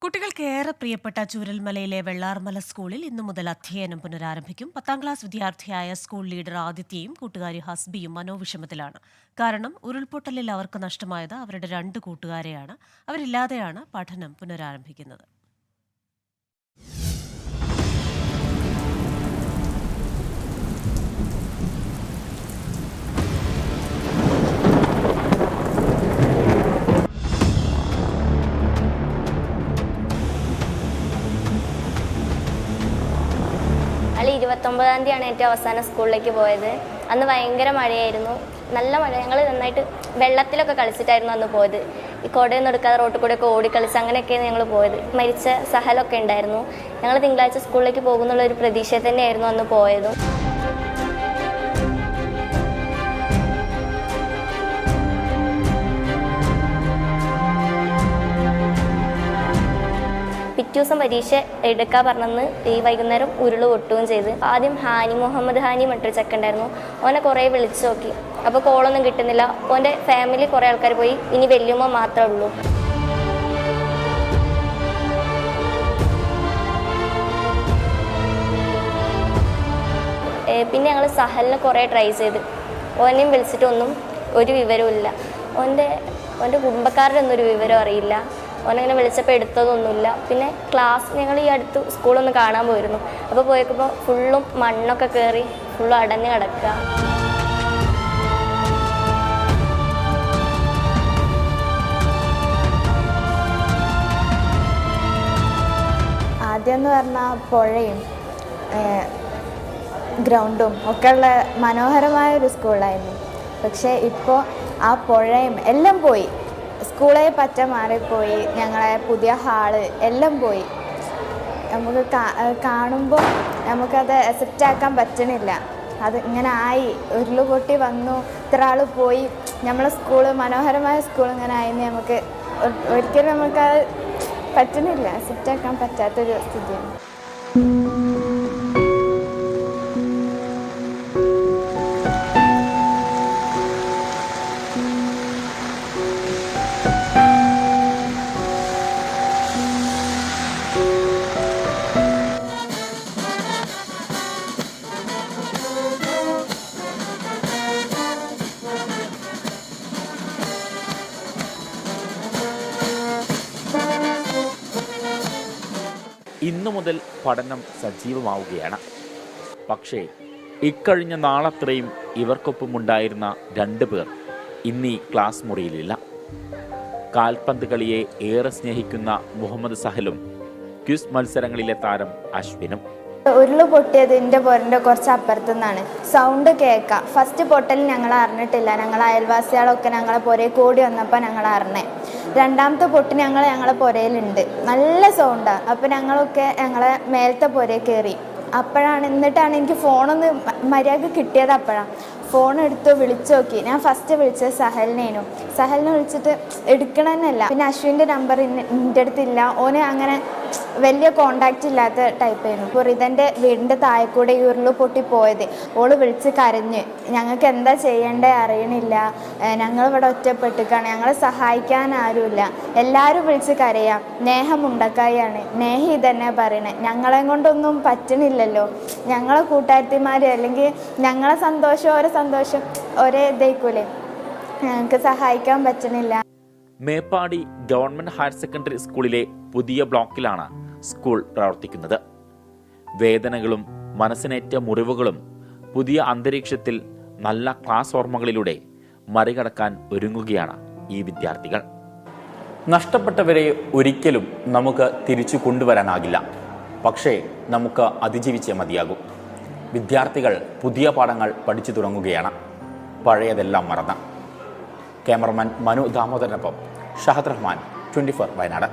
കുട്ടികൾക്ക് ഏറെ പ്രിയപ്പെട്ട ചൂരൽമലയിലെ വെള്ളാർമല സ്കൂളിൽ ഇന്നു മുതൽ അധ്യയനം പുനരാരംഭിക്കും. 10ാം ക്ലാസ് വിദ്യാർത്ഥിയായ സ്കൂൾ ലീഡർ ആദിത്യയും കൂട്ടുകാരി ഹസ്ബിയും മനോവിഷമത്തിലാണ്. കാരണം ഉരുൾപൊട്ടലിൽ അവർക്ക് നഷ്ടമായത് അവരുടെ 2 കൂട്ടുകാരെയാണ്. അവരില്ലാതെയാണ് പഠനം പുനരാരംഭിക്കുന്നത്. അല്ല 29-ാം തീയതിയാണ് ഏറ്റവും അവസാനം സ്കൂളിലേക്ക് പോയത്. അന്ന് ഭയങ്കര മഴയായിരുന്നു, നല്ല മഴ. ഞങ്ങൾ നന്നായിട്ട് വെള്ളത്തിലൊക്കെ കളിച്ചിട്ടായിരുന്നു അന്ന് പോയത്. ഈ കുടയൊന്നും എടുക്കാതെ റോട്ടിൽ കൂടെയൊക്കെ ഓടിക്കളിച്ച് അങ്ങനെയൊക്കെയാണ് ഞങ്ങൾ പോയത്. മരിച്ച സഹലൊക്കെ ഉണ്ടായിരുന്നു. ഞങ്ങൾ തിങ്കളാഴ്ച സ്കൂളിലേക്ക് പോകുന്നുള്ള ഒരു പ്രതീക്ഷയിൽ തന്നെയായിരുന്നു അന്ന് പോയതും. പിറ്റേ ദിവസം പരീക്ഷ എടുക്കാൻ പറഞ്ഞെന്ന് ഈ വൈകുന്നേരം ഉരുൾ പൊട്ടുകയും ചെയ്ത്. ആദ്യം മുഹമ്മദ് ഹാനി മറ്റൊരു ചെക്ക ഉണ്ടായിരുന്നു. ഓനെ കുറേ വിളിച്ചു നോക്കി, അപ്പോൾ കോളൊന്നും കിട്ടുന്നില്ല. ഓൻ്റെ ഫാമിലി കുറേ ആൾക്കാർ പോയി, ഇനി വല്യമ്മ മാത്രമേ ഉള്ളൂ. പിന്നെ ഞങ്ങൾ സഹലിനെ കുറേ ട്രൈ ചെയ്ത്, ഓനെയും വിളിച്ചിട്ടൊന്നും ഒരു വിവരവും ഇല്ല. ഓൻ്റെ കുടുംബക്കാരുടെ ഒന്നും ഒരു വിവരം അറിയില്ല. ഓനങ്ങനെ വിളിച്ചപ്പോൾ എടുത്തതൊന്നുമില്ല. പിന്നെ ഞങ്ങൾ ഈ അടുത്ത് സ്കൂളൊന്ന് കാണാൻ പോയിരുന്നു. അപ്പോൾ പോയപ്പോൾ ഫുള്ളും മണ്ണൊക്കെ കയറി ഫുള്ളും അടഞ്ഞ് കിടക്കുക. ആദ്യം എന്ന് പറഞ്ഞാൽ പുഴയും ഗ്രൗണ്ടും ഒക്കെ ഉള്ള മനോഹരമായൊരു സ്കൂളായിരുന്നു. പക്ഷേ ഇപ്പോൾ ആ പുഴയും എല്ലാം പോയി. സ്കൂളെ പറ്റ മാറിപ്പോയി. ഞങ്ങളെ പുതിയ ഹാള് എല്ലാം പോയി. നമുക്ക് കാണുമ്പോൾ നമുക്കത് അക്സെപ്റ്റ് ആക്കാൻ പറ്റണില്ല. അത് ഇങ്ങനെ ആയി, ഉരുളുപൊട്ടി വന്നു, ഇത്ര ആൾ പോയി, നമ്മളെ സ്കൂള് മനോഹരമായ സ്കൂൾ ഇങ്ങനെ ആയെന്ന് നമുക്ക് ഒരിക്കലും നമുക്കത് പറ്റുന്നില്ല. അക്സെപ്റ്റ് ആക്കാൻ പറ്റാത്തൊരു സ്ഥിതിയാണ്. ഇന്നു മുതൽ പഠനം സജീവമാവുകയാണ്. പക്ഷേ ഇക്കഴിഞ്ഞ നാളത്രയും ഇവർക്കൊപ്പമുണ്ടായിരുന്ന 2 പേർ ഇന്നീ ക്ലാസ് മുറിയിലില്ല. കാൽപന്ത് കളിയെ ഏറെ സ്നേഹിക്കുന്ന മുഹമ്മദ് സഹലും ക്വിസ് മത്സരങ്ങളിലെ താരം അശ്വിനും. ഉരുള് പൊട്ടിയത് എൻ്റെ പോരൻ്റെ കുറച്ച് അപ്പുറത്തു നിന്നാണ്. സൗണ്ട് കേൾക്കാം. ഫസ്റ്റ് പൊട്ടൽ ഞങ്ങൾ അറിഞ്ഞിട്ടില്ല. ഞങ്ങൾ അയൽവാസികളൊക്കെ ഞങ്ങളെ പുരയിൽ കൂടി വന്നപ്പോൾ ഞങ്ങൾ അറിഞ്ഞേ. രണ്ടാമത്തെ പൊട്ട് ഞങ്ങളെ പുരയിലുണ്ട്, നല്ല സൗണ്ടാണ്. അപ്പോൾ ഞങ്ങളൊക്കെ ഞങ്ങളെ മേലത്തെ പുരയിൽ കയറി. എന്നിട്ടാണ് എനിക്ക് ഫോണൊന്ന് മര്യാദ കിട്ടിയത്. അപ്പോഴാണ് ഫോൺ എടുത്ത് വിളിച്ചു നോക്കി. ഞാൻ ഫസ്റ്റ് വിളിച്ചത് സഹലിനേനു. സഹലിനെ വിളിച്ചിട്ട് എടുക്കണമെന്നല്ല. പിന്നെ അശ്വിൻ്റെ നമ്പർ എൻ്റെ അടുത്തില്ല. ഓന് അങ്ങനെ വലിയ കോണ്ടാക്റ്റ് ഇല്ലാത്ത ടൈപ്പായിരുന്നു. ഇപ്പോൾ റിതൻ്റെ വീടിൻ്റെ താഴെ കൂടെ ഉരുള് പൊട്ടി പോയത്. ഓള് വിളിച്ച് കരഞ്ഞ്, ഞങ്ങൾക്ക് എന്താ ചെയ്യേണ്ടത് അറിയണില്ല, ഞങ്ങളിവിടെ ഒറ്റപ്പെട്ടിക്കാണ്, ഞങ്ങളെ സഹായിക്കാൻ ആരുമില്ല, എല്ലാവരും വിളിച്ച് കരയാം, നേഹമുണ്ടക്കായാണ്, നേഹി ഇതന്നെ പറയണേ, ഞങ്ങളെ കൊണ്ടൊന്നും പറ്റണില്ലല്ലോ, ഞങ്ങളെ കൂട്ടുകാരത്തിമാർ അല്ലെങ്കിൽ ഞങ്ങളെ സന്തോഷം ഓരോ സന്തോഷം ഒരേ ഇതേക്കൂലേ, ഞങ്ങൾക്ക് സഹായിക്കാൻ പറ്റണില്ല. മേപ്പാടി ഗവൺമെന്റ് ഹയർ സെക്കൻഡറി സ്കൂളിലെ പുതിയ ബ്ലോക്കിലാണ് സ്കൂൾ പ്രവർത്തിക്കുന്നത്. വേദനകളും മനസ്സിനേറ്റ മുറിവുകളും പുതിയ അന്തരീക്ഷത്തിൽ നല്ല ക്ലാസ് ഓർമ്മകളിലൂടെ മറികടക്കാൻ ഒരുങ്ങുകയാണ് ഈ വിദ്യാർത്ഥികൾ. നഷ്ടപ്പെട്ടവരെ ഒരിക്കലും നമുക്ക് തിരിച്ചു കൊണ്ടുവരാനാകില്ല. പക്ഷേ നമുക്ക് അതിജീവിച്ചേ മതിയാകും. വിദ്യാർത്ഥികൾ പുതിയ പാഠങ്ങൾ പഠിച്ചു തുടങ്ങുകയാണ്, പഴയതെല്ലാം മറന്ന്. ക്യാമറമാൻ മനു ദാമോദരനൊപ്പം ഷഹദ് റഹ്മാൻ, 24 വയനാട്.